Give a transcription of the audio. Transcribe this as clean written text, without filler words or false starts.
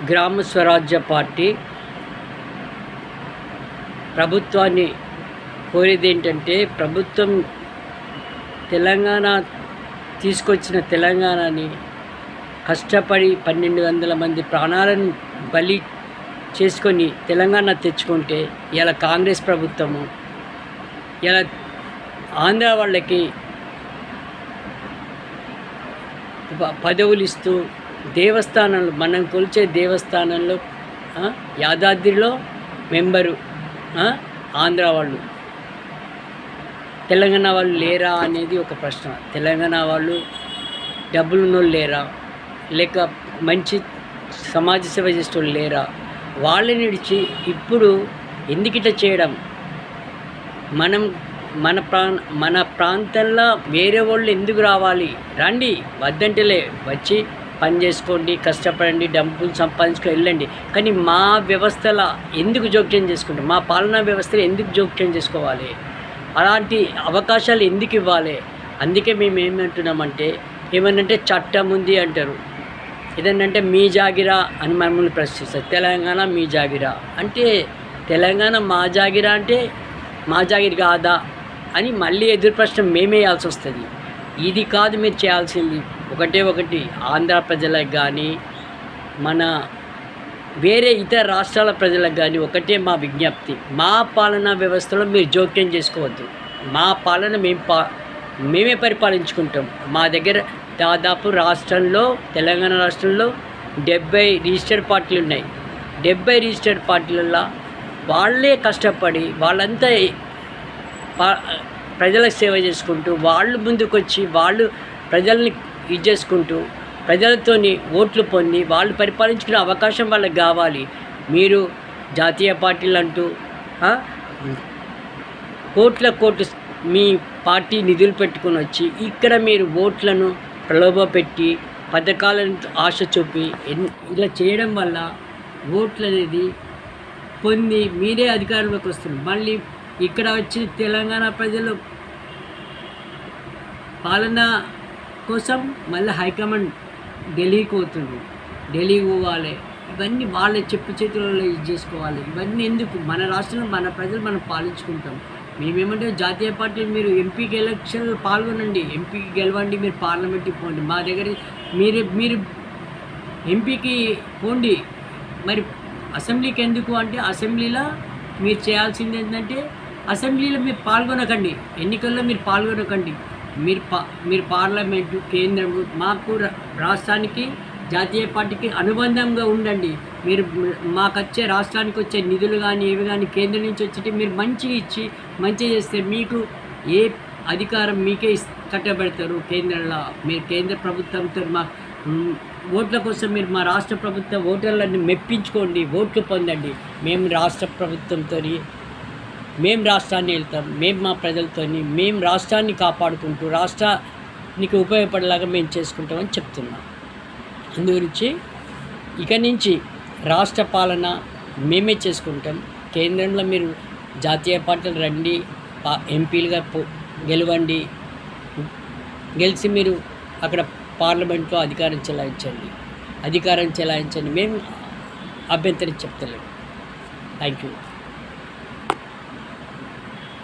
గ్రామ స్వరాజ్య పార్టీ ప్రభుత్వాన్ని కోరేది ఏంటంటే, ప్రభుత్వం తెలంగాణ తీసుకొచ్చిన తెలంగాణని కష్టపడి 1200 మంది ప్రాణాలను బలి చేసుకొని తెలంగాణ తెచ్చుకుంటే, ఇలా కాంగ్రెస్ ప్రభుత్వము ఇలా ఆంధ్ర వాళ్ళకి పదవులు ఇస్తూ దేవస్థానంలో, మనం కొలిచే దేవస్థానంలో యాదాద్రిలో మెంబరు ఆంధ్ర వాళ్ళు, తెలంగాణ వాళ్ళు లేరా అనేది ఒక ప్రశ్న. తెలంగాణ వాళ్ళు డబ్బులున్నోళ్ళు లేరా, లేక మంచి సమాజ సేవ చేసేవాళ్ళు లేరా? వాళ్ళని విడిచి ఇప్పుడు ఎందుకు ఇట్లా చేయడం? మన ప్రాంతంలో వేరే వాళ్ళు ఎందుకు రావాలి? రండి, వద్దంటేలే, వచ్చి పని చేసుకోండి, కష్టపడండి, డబ్బులు సంపాదించుకొని వెళ్ళండి. కానీ మా వ్యవస్థలో ఎందుకు జోక్యం చేసుకుంటాం? మా పాలనా వ్యవస్థలో ఎందుకు జోక్యం చేసుకోవాలి? అలాంటి అవకాశాలు ఎందుకు ఇవ్వాలి? అందుకే మేము ఏమంటున్నామంటే, ఏమనంటే చట్టం ఉంది అంటారు, ఏదంటే మీ జాగిరా అని మమ్మల్ని ప్రశ్నిస్తారు. తెలంగాణ మీ జాగిరా అంటే, తెలంగాణ మా జాగిరా అంటే మా జాగిరి కాదా అని మళ్ళీ ఎదురు ప్రశ్న మేమే వేయాల్సి వస్తుంది. ఇది కాదు మీరు చేయాల్సింది. ఒకటి ఆంధ్ర ప్రజలకు కానీ, మన వేరే ఇతర రాష్ట్రాల ప్రజలకు కానీ ఒకటే మా విజ్ఞప్తి: మా పాలనా వ్యవస్థలో మీరు జోక్యం చేసుకోవద్దు. మా పాలన మేమే పరిపాలించుకుంటాం. మా దగ్గర దాదాపు రాష్ట్రంలో, తెలంగాణ రాష్ట్రంలో 70 రిజిస్టర్డ్ పార్టీలు ఉన్నాయి. 70 రిజిస్టర్డ్ పార్టీలలో వాళ్ళే కష్టపడి, వాళ్ళంతా ప్రజలకు సేవ చేసుకుంటూ, వాళ్ళు ముందుకొచ్చి, వాళ్ళు ప్రజల్ని ఇది చేసుకుంటూ, ప్రజలతోని ఓట్లు పొంది వాళ్ళు పరిపాలించుకునే అవకాశం వాళ్ళకి కావాలి. మీరు జాతీయ పార్టీలు అంటూ కోట్లు మీ పార్టీ నిధులు పెట్టుకుని వచ్చి ఇక్కడ మీరు ఓట్లను ప్రలోభపెట్టి, పథకాలను ఆశ చూపి ఇలా చేయడం వల్ల ఓట్లు అనేది పొంది మీరే అధికారంలోకి వస్తున్నారు. మళ్ళీ ఇక్కడ వచ్చి తెలంగాణ ప్రజలు పాలన కోసం మళ్ళీ హైకమాండ్ ఢిల్లీకి పోతుంది, ఢిల్లీకి పోవాలి. ఇవన్నీ వాళ్ళ చెప్పు చేతులలో ఇది చేసుకోవాలి. ఇవన్నీ ఎందుకు? మన రాష్ట్రంలో మన ప్రజలు మనం పాలించుకుంటాం. మేమేమంటే, జాతీయ పార్టీలు మీరు ఎంపీకి ఎలక్షన్లో పాల్గొనండి, ఎంపీకి గెలవండి, మీరు పార్లమెంట్కి పోండి. మా దగ్గర మీరు ఎంపీకి పోండి, మరి అసెంబ్లీకి ఎందుకు అంటే, అసెంబ్లీలో మీరు చేయాల్సింది ఏంటంటే, అసెంబ్లీలో మీరు పాల్గొనకండి, ఎన్నికల్లో మీరు పాల్గొనకండి. మీరు పార్లమెంటు, కేంద్రము, మాకు రాష్ట్రానికి, జాతీయ పార్టీకి అనుబంధంగా ఉండండి. మీరు మాకు వచ్చే, రాష్ట్రానికి వచ్చే నిధులు కానీ ఏవి కానీ కేంద్రం నుంచి వచ్చి మీరు మంచిగా ఇచ్చి మంచిగా చేస్తే మీకు ఏ అధికారం మీకే కట్టబెడతారు కేంద్రంలో. మీరు కేంద్ర ప్రభుత్వంతో మా ఓట్ల కోసం మీరు మా రాష్ట్ర ప్రభుత్వ ఓటర్లను మెప్పించుకోండి, ఓట్లు పొందండి. మేము రాష్ట్ర ప్రభుత్వంతో మేము రాష్ట్రాన్ని వెళ్తాం, మేము మా ప్రజలతో మేము రాష్ట్రాన్ని కాపాడుకుంటూ రాష్ట్రానికి ఉపయోగపడేలాగా మేము చేసుకుంటామని చెప్తున్నాం. అందుగురించి ఇక నుంచి రాష్ట్ర పాలన మేమే చేసుకుంటాం. కేంద్రంలో మీరు జాతీయ పార్టీలు రండి, ఎంపీలుగా గెలవండి, గెలిచి మీరు అక్కడ పార్లమెంట్లో అధికారం చెలాయించండి. మేము అభ్యంతరం చెప్తలేము. Thank you.